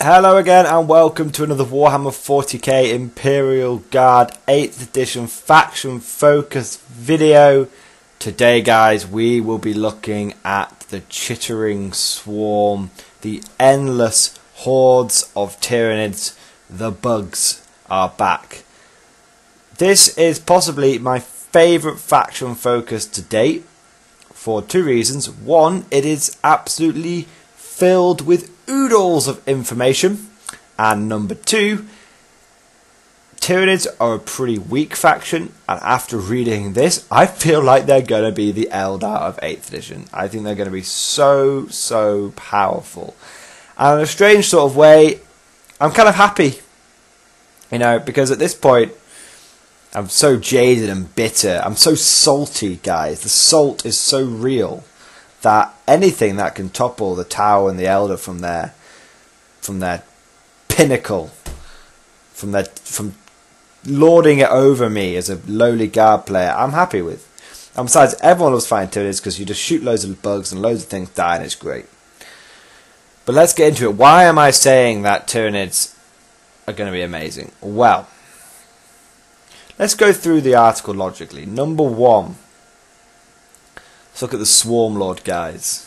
Hello again and welcome to another Warhammer 40k Imperial Guard 8th edition faction focus video. Today guys we will be looking at the chittering swarm, the endless hordes of Tyranids. The bugs are back. This is possibly my favourite faction focus to date for two reasons. One, it is absolutely filled with oodles of information, and number two, Tyranids are a pretty weak faction, and after reading this I feel like they're going to be the Eldar of 8th edition. I think they're going to be so powerful, and in a strange sort of way I'm kind of happy, you know, because at this point I'm so jaded and bitter. I'm so salty, guys. The salt is so real that anything that can topple the Tower and the Elder from their pinnacle, from lording it over me as a lowly guard player, I'm happy with. And besides, everyone loves fighting Tyranids because you just shoot loads of bugs and loads of things die and it's great. But let's get into it. Why am I saying that Tyranids are going to be amazing? Well, let's go through the article logically. Number one, let's look at the Swarm Lord, guys.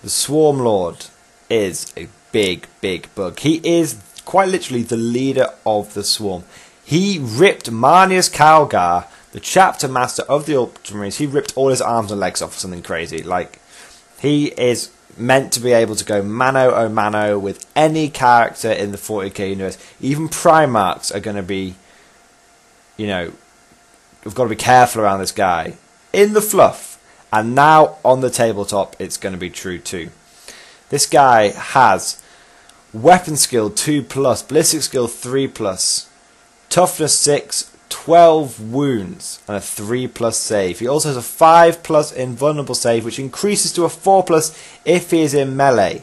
The Swarm Lord is a big bug. He is quite literally the leader of the Swarm. He ripped Marnius Calgar, the chapter master of the Ultramarines, he ripped all his arms and legs off or something crazy. Like, he is meant to be able to go mano a mano with any character in the 40k universe. Even Primarchs are going to be, you know, we've got to be careful around this guy. In the fluff. And now on the tabletop, it's going to be true too. This guy has weapon skill 2+, ballistic skill 3+, toughness 6, 12 wounds, and a 3+ save. He also has a 5+ invulnerable save, which increases to a 4+ if he is in melee.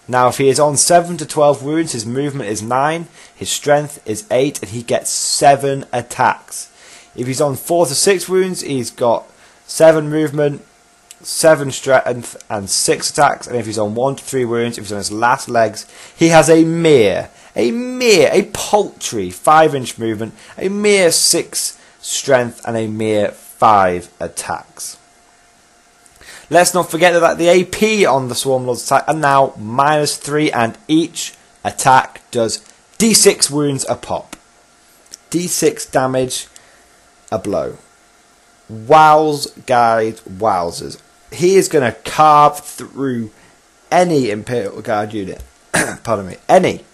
Now, if he is on 7 to 12 wounds, his movement is 9, his strength is 8, and he gets 7 attacks. If he's on 4 to 6 wounds, he's got 7 movement, 7 strength, and 6 attacks. And if he's on 1 to 3 wounds, if he's on his last legs, he has a paltry 5-inch movement, a mere 6 strength, and a mere 5 attacks. Let's not forget that the AP on the Swarm Lord's attack are now -3, and each attack does D6 wounds a pop. D6 damage a blow. Wows, guys, wowzers. He is going to carve through any Imperial Guard unit. Pardon me. Any.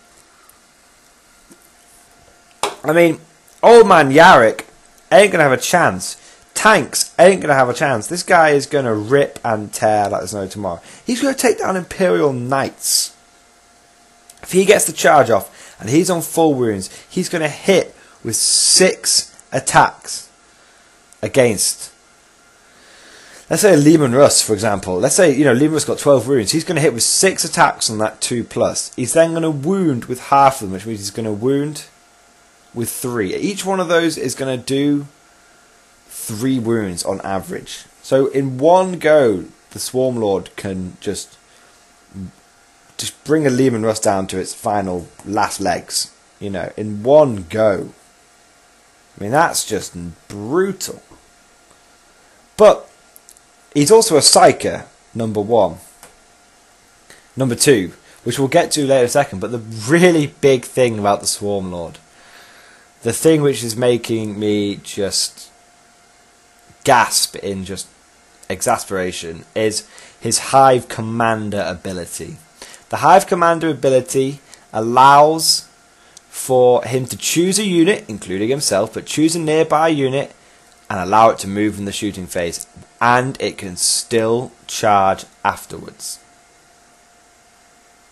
I mean, old man Yarrick ain't going to have a chance. Tanks ain't going to have a chance. This guy is going to rip and tear like there's no tomorrow. He's going to take down Imperial Knights. If he gets the charge off and he's on full wounds, he's going to hit with 6 attacks. Against, let's say, a Lehman Russ, for example. Let's say, you know, Lehman Russ got 12 wounds. He's going to hit with 6 attacks on that 2+. He's then going to wound with half of them, which means he's going to wound with 3. Each one of those is going to do 3 wounds on average. So in one go, the Swarm Lord can just bring a Lehman Russ down to its final last legs. You know, in one go. I mean, that's just brutal. But he's also a psyker, number one. Number two, which we'll get to later in a second, but the really big thing about the Swarm Lord, the thing which is making me just gasp in just exasperation, is his Hive Commander ability. The Hive Commander ability allows for him to choose a unit, including himself, but choose a nearby unit and allow it to move in the shooting phase, and it can still charge afterwards.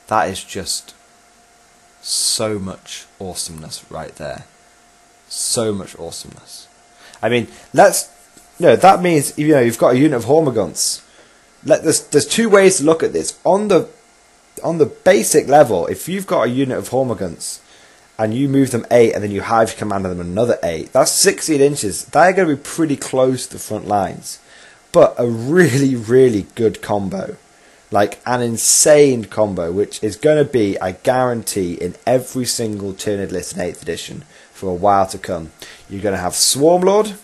That is just so much awesomeness right there. So much awesomeness. I mean, that means, you know, you've got a unit of Hormagaunts. There's two ways to look at this. On the basic level, if you've got a unit of Hormagaunts and you move them 8 and then you Hive Commander them another 8, that's 16 inches. They're going to be pretty close to the front lines. But a really good combo like an insane combo, which is going to be, I guarantee, in every single Tyranid list in 8th edition for a while to come. You're going to have Swarmlord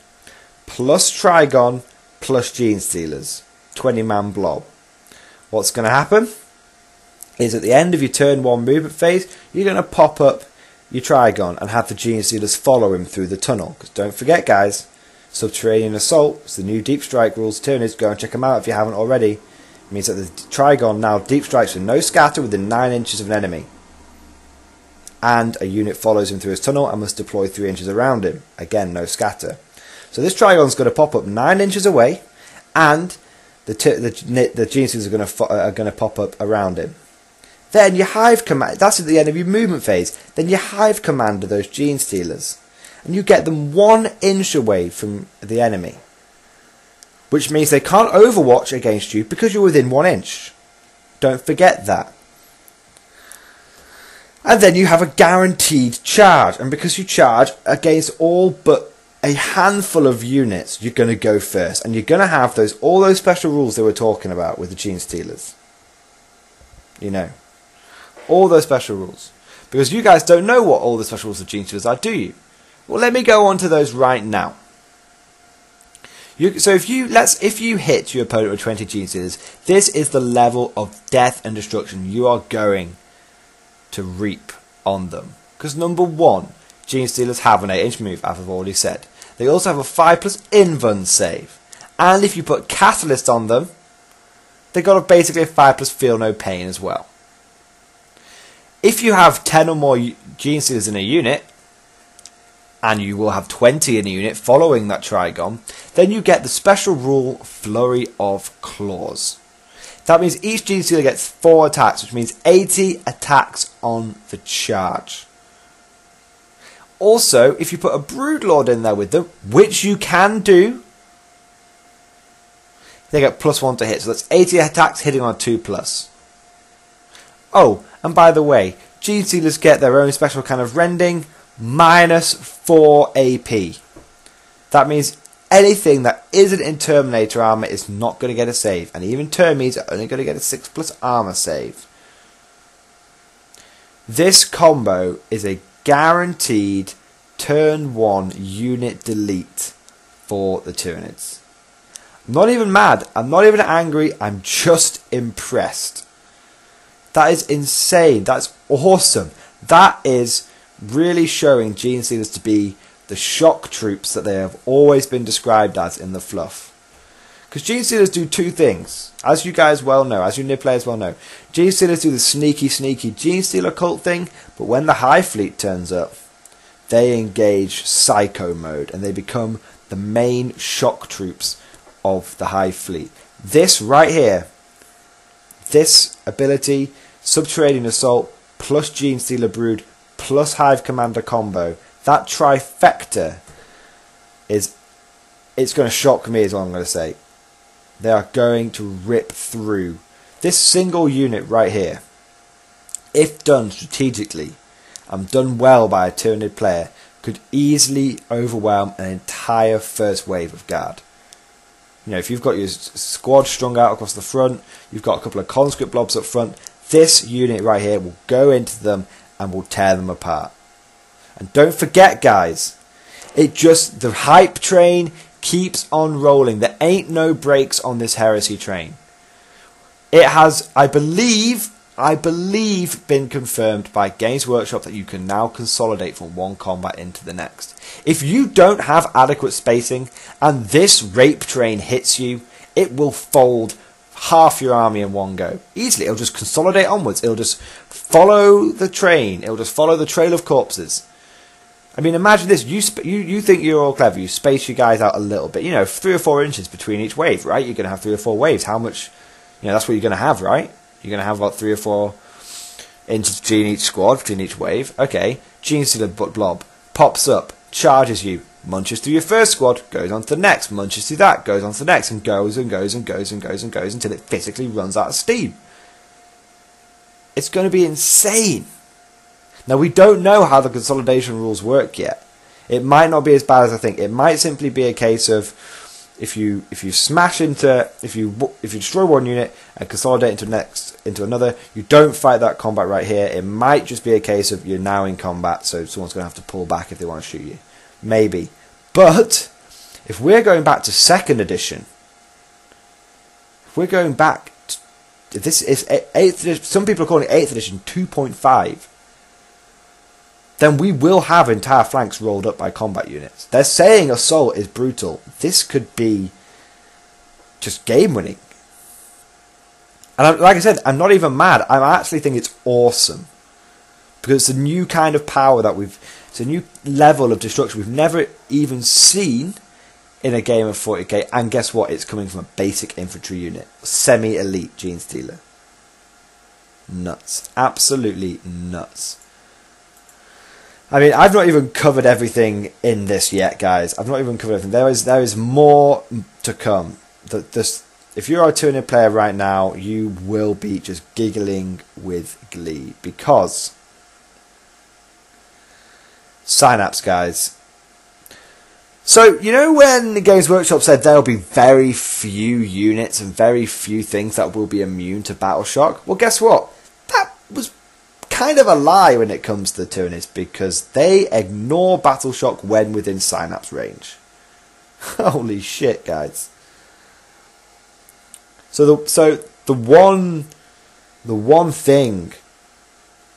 plus Trigon plus Gene Stealers, 20-man blob. What's going to happen is at the end of your turn 1 movement phase, you're going to pop up your Trigon and have the Gene Stealers follow him through the tunnel. Because don't forget, guys, Subterranean Assault, it's the new Deep Strike rules. Tyrannids, go and check them out if you haven't already. It means that the Trigon now deep strikes with no scatter within 9 inches of an enemy. And a unit follows him through his tunnel and must deploy 3 inches around him. Again, no scatter. So this Trigon's going to pop up 9 inches away, and the Gene Stealers are going to pop up around him. Then your Hive Command, that's at the end of your movement phase. Then you Hive Commander those Gene Stealers, and you get them 1 inch away from the enemy. Which means they can't overwatch against you because you're within 1 inch. Don't forget that. And then you have a guaranteed charge. And because you charge against all but a handful of units, you're going to go first. And you're going to have all those special rules they were talking about with the Gene Stealers. You know. All those special rules. Because you guys don't know what all the special rules of Gene Stealers are, do you? Well, let me go on to those right now. So if you hit your opponent with 20 Gene Stealers, this is the level of death and destruction you are going to reap on them. Because number 1, Gene Stealers have an 8-inch move, as I've already said. They also have a 5+ invuln save. And if you put Catalyst on them, they've got basically a 5+ feel no pain as well. If you have 10 or more Gene Stealers in a unit, and you will have 20 in a unit following that Trigon, then you get the special rule Flurry of Claws. That means each Gene Stealer gets 4 attacks, which means 80 attacks on the charge. Also, if you put a Broodlord in there with them, which you can do, they get +1 to hit, so that's 80 attacks hitting on 2+. Oh, and by the way, Gene Stealers get their own special kind of rending, -4 AP. That means anything that isn't in Terminator armor is not going to get a save, and even Termites are only going to get a 6+ armor save. This combo is a guaranteed turn 1 unit delete for the Tyranids. I'm not even mad, I'm not even angry, I'm just impressed. That is insane, that's awesome. That is really showing Gene Stealers to be the shock troops that they have always been described as in the fluff. Because Gene Stealers do 2 things, as you guys well know, as you NID players well know. Gene Stealers do the sneaky Gene Stealer cult thing, but when the Hive Fleet turns up, they engage Psycho mode, and they become the main shock troops of the Hive Fleet. This right here, this ability, Subterranean Assault, plus Gene Stealer Brood, plus Hive Commander combo, that trifecta it's going to shock me is what I'm going to say. They are going to rip through. This single unit right here, if done strategically and done well by a Tyranid player, could easily overwhelm an entire first wave of guard. You know, if you've got your squad strung out across the front, you've got a couple of conscript blobs up front, this unit right here will go into them and will tear them apart. And don't forget, guys, the hype train keeps on rolling. There ain't no brakes on this heresy train. It has, I believe, been confirmed by Games Workshop that you can now consolidate from one combat into the next. If you don't have adequate spacing and this rape train hits you, it will fold half your army in one go. Easily, it'll just consolidate onwards. It'll just follow the train. It'll just follow the trail of corpses. I mean, imagine this. You think you're all clever. You space your guys out a little bit. You know, 3 or 4 inches between each wave, right? You're going to have 3 or 4 waves. How much? You know, that's what you're going to have, right? You're going to have about 3 or 4 inches between each squad, between each wave. Okay, Gene Stealer blob pops up, charges you, munches through your first squad, goes on to the next, munches through that, goes on to the next, and goes and goes and goes and goes and goes until it physically runs out of steam. It's going to be insane. Now, we don't know how the consolidation rules work yet. It might not be as bad as I think. It might simply be a case of if you smash into, if you destroy one unit and consolidate into another, you don't fight that combat right here. It might just be a case of you're now in combat, so someone's going to have to pull back if they want to shoot you, maybe. But if we're going back to 2nd edition, if we're going back to, this is 8th edition, some people are calling it 8th edition 2.5. Then we will have entire flanks rolled up by combat units. They're saying assault is brutal. This could be just game winning. And like I said, I'm not even mad. I actually think it's awesome. Because it's a new kind of power that it's a new level of destruction we've never even seen in a game of 40k. And guess what? It's coming from a basic infantry unit. Semi-elite Gene Stealer. Nuts. Absolutely nuts. I mean, I've not even covered everything in this yet, guys. I've not even covered everything. There is more to come. If you're a Tyranid player right now, you will be just giggling with glee. Because Synapse, guys. So, you know when the Games Workshop said there'll be very few units and very few things that will be immune to Battle Shock? Well, guess what? That was kind of a lie when it comes to the Tyranids, because they ignore Battle Shock when within Synapse range. Holy shit, guys. So the one thing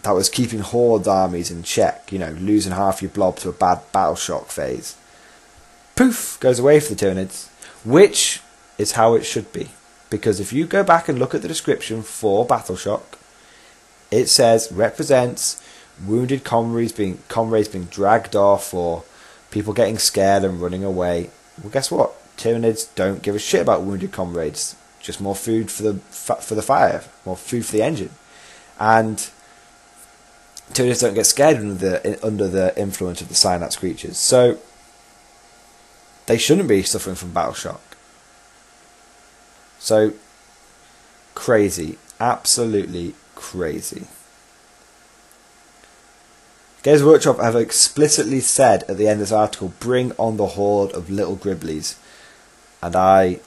that was keeping Horde armies in check, you know, losing half your blob to a bad Battle Shock phase, poof, goes away for the Tyranids, which is how it should be. Because if you go back and look at the description for Battle Shock, it says represents wounded comrades being dragged off, or people getting scared and running away. Well, guess what? Tyranids don't give a shit about wounded comrades. Just more food for the fire, more food for the engine, and Tyranids don't get scared under the influence of the Synapse creatures. So they shouldn't be suffering from Battle Shock. So crazy, absolutely crazy. Games Workshop have explicitly said at the end of this article, bring on the horde of little Gribblies. And I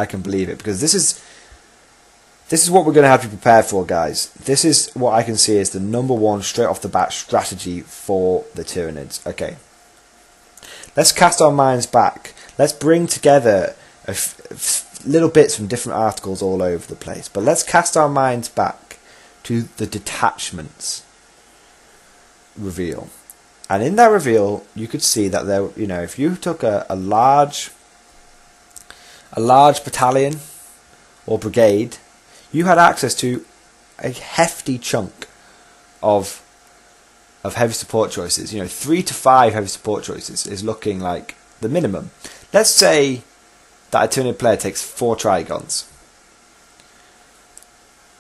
can believe it, because this is what we're going to have to be prepared for, guys. This is what I can see as the #1 straight off the bat strategy for the Tyranids. Okay, let's cast our minds back. Let's bring together little bits from different articles all over the place, but let's cast our minds back to the detachments reveal. And in that reveal, you could see that there, you know, if you took a large battalion or brigade, you had access to a hefty chunk of heavy support choices. You know, 3 to 5 heavy support choices is looking like the minimum. Let's say that a Tyranid player takes 4 Trigons.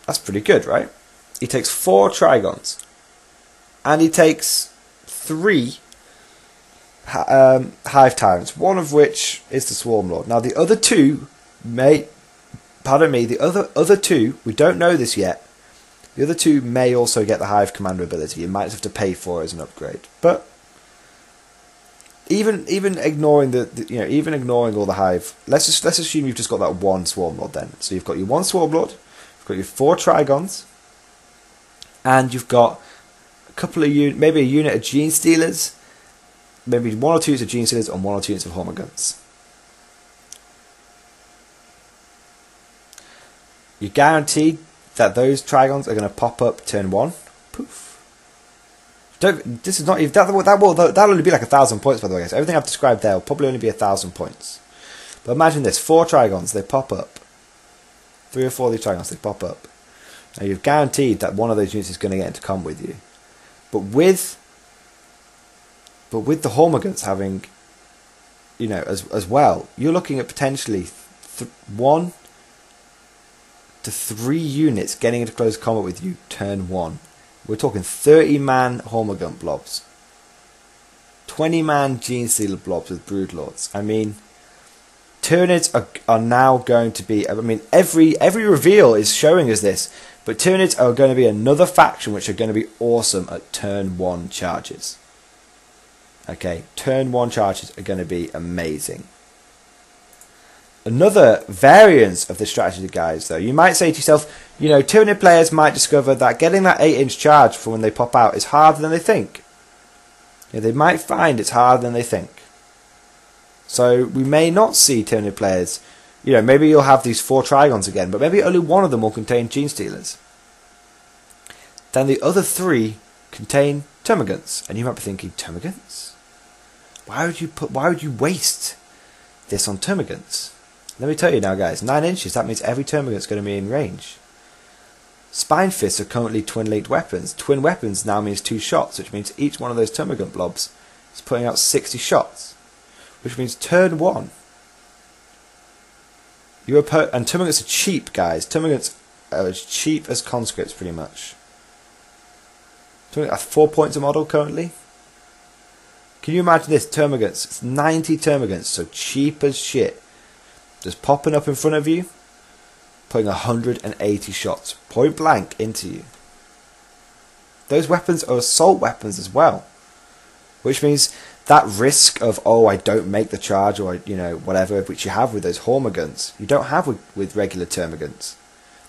That's pretty good, right? He takes 4 Trigons, and he takes 3 Hive Tyrants, one of which is the Swarm Lord. Now the other two the other two, we don't know this yet, the other two may also get the Hive Commander ability. You might have to pay for it as an upgrade. But even ignoring even ignoring all the Hive, let's assume you've just got that one Swarm Lord then. So you've got your one Swarm Lord, you've got your 4 Trigons, and you've got a couple of maybe a unit of Gene Stealers, maybe 1 or 2 units of Gene Stealers and 1 or 2 units of Hormiguns. You're guaranteed that those Trigons are going to pop up turn 1. Poof. This is not even that'll only be like 1,000 points, by the way, guys. Everything I've described there will probably only be 1,000 points. But imagine this: 4 Trigons, they pop up. 3 or 4 of these Trigons, they pop up. Now you've guaranteed that one of those units is going to get into combat with you. But with the Hormiguns having, you know, as well, you're looking at potentially 1 to 3 units getting into close combat with you turn 1. We're talking 30-man Hormigun blobs, 20-man Gene Stealer blobs with Broodlords. I mean, Tyranids are now going to be, I mean, every reveal is showing us this, but Tyranids are going to be another faction which are going to be awesome at turn 1 charges. Okay, turn 1 charges are going to be amazing. Another variance of this strategy, guys, though, you might say to yourself, you know, Tyranid players might discover that getting that 8-inch charge for when they pop out is harder than they think. You know, they might find it's harder than they think. So we may not see Tyranid players, you know, maybe you'll have these 4 Trigons again, but maybe only one of them will contain Gene Stealers. Then the other 3 contain Termagants, and you might be thinking, Termagants? Why would you waste this on Termagants? Let me tell you now, guys, 9 inches, that means every Termagant's going to be in range. Spine Fists are currently twin-linked weapons. Twin weapons now means 2 shots, which means each one of those Termagant blobs is putting out 60 shots. Which means turn 1. And Termagants are cheap, guys. Termagants are as cheap as conscripts, pretty much. Termagants are 4 points a model currently. Can you imagine this? Termagants. It's 90 Termagants, so cheap as shit. Just popping up in front of you, putting 180 shots point blank into you. Those weapons are assault weapons as well, which means that risk of, oh, I don't make the charge, or, you know, whatever, which you have with those Hormagants, you don't have with regular Termagants.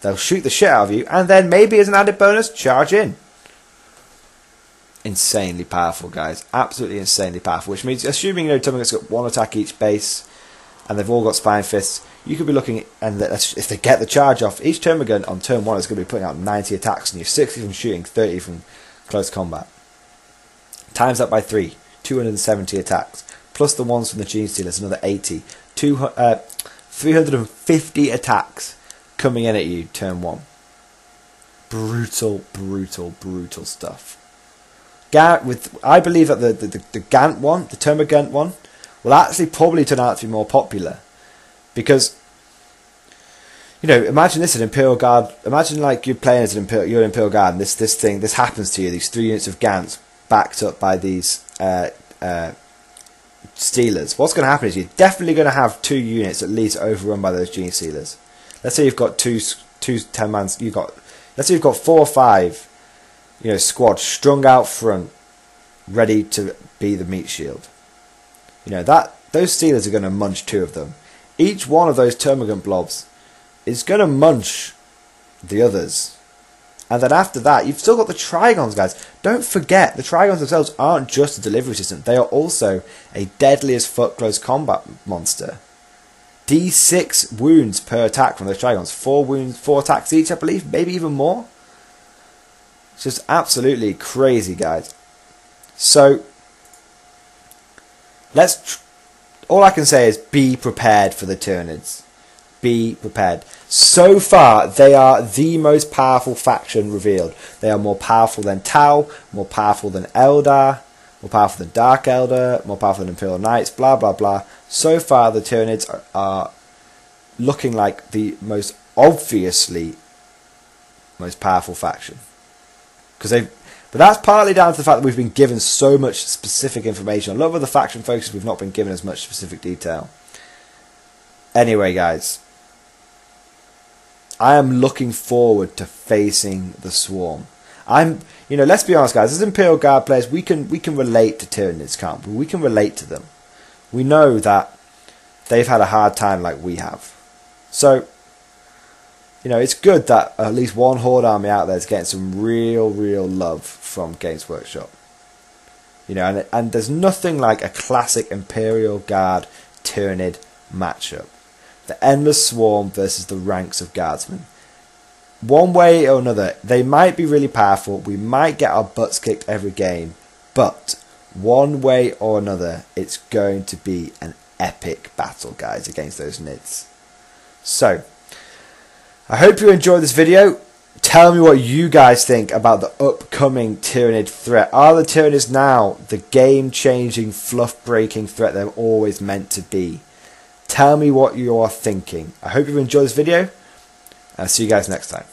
They'll shoot the shit out of you, and then maybe as an added bonus, charge in. Insanely powerful, guys. Absolutely insanely powerful. Which means, assuming, you know, Termagants got 1 attack each base, and they've all got Spine Fists, you could be looking at, and if they get the charge off, each Termagant on turn 1 is going to be putting out 90 attacks on you, 60 from shooting, 30 from close combat. Times that by 3, 270 attacks, plus the ones from the Gene Stealers, another 80, 350 attacks coming in at you turn 1. Brutal, brutal, brutal stuff. I believe that the Gant one, the Termagant one, will actually probably turn out to be more popular, because, you know, imagine this, an Imperial Guard. Imagine like you're playing as you're an Imperial Guard, and this happens to you. These 3 units of Gants backed up by these Stealers. What's going to happen is you're definitely going to have 2 units at least overrun by those Gene Stealers. Let's say you've got two 10-mans. Let's say you've got 4 or 5, you know, squads strung out front, ready to be the meat shield. You know, those Stealers are going to munch 2 of them. Each one of those Termagant blobs is going to munch the others. And then after that, you've still got the Trigons, guys. Don't forget, the Trigons themselves aren't just a delivery system. They are also a deadly as fuck close combat monster. D6 wounds per attack from those Trigons. 4 wounds, 4 attacks each, I believe. Maybe even more. It's just absolutely crazy, guys. So, all I can say is be prepared for the Tyranids. Be prepared. So far, they are the most powerful faction revealed. They are more powerful than Tau, more powerful than Eldar, more powerful than Dark Eldar, more powerful than Imperial Knights, blah, blah, blah. So far, the Tyranids are looking like the most obviously most powerful faction. But that's partly down to the fact that we've been given so much specific information. A lot of other faction focuses, we've not been given as much specific detail. Anyway, guys, I am looking forward to facing the Swarm. You know, let's be honest, guys. As Imperial Guard players, we can relate to Tyranids, can't we? We can relate to them. We know that they've had a hard time like we have. So, you know, it's good that at least one Horde army out there is getting some real love from Games Workshop. You know, and there's nothing like a classic Imperial Guard Tyranid matchup. The Endless Swarm versus the ranks of Guardsmen. One way or another, they might be really powerful. We might get our butts kicked every game. But one way or another, it's going to be an epic battle, guys, against those Nids. So, I hope you enjoyed this video. Tell me what you guys think about the upcoming Tyranid threat. Are the Tyranids now the game-changing, fluff-breaking threat they're always meant to be? Tell me what you are thinking. I hope you've enjoyed this video, and I'll see you guys next time.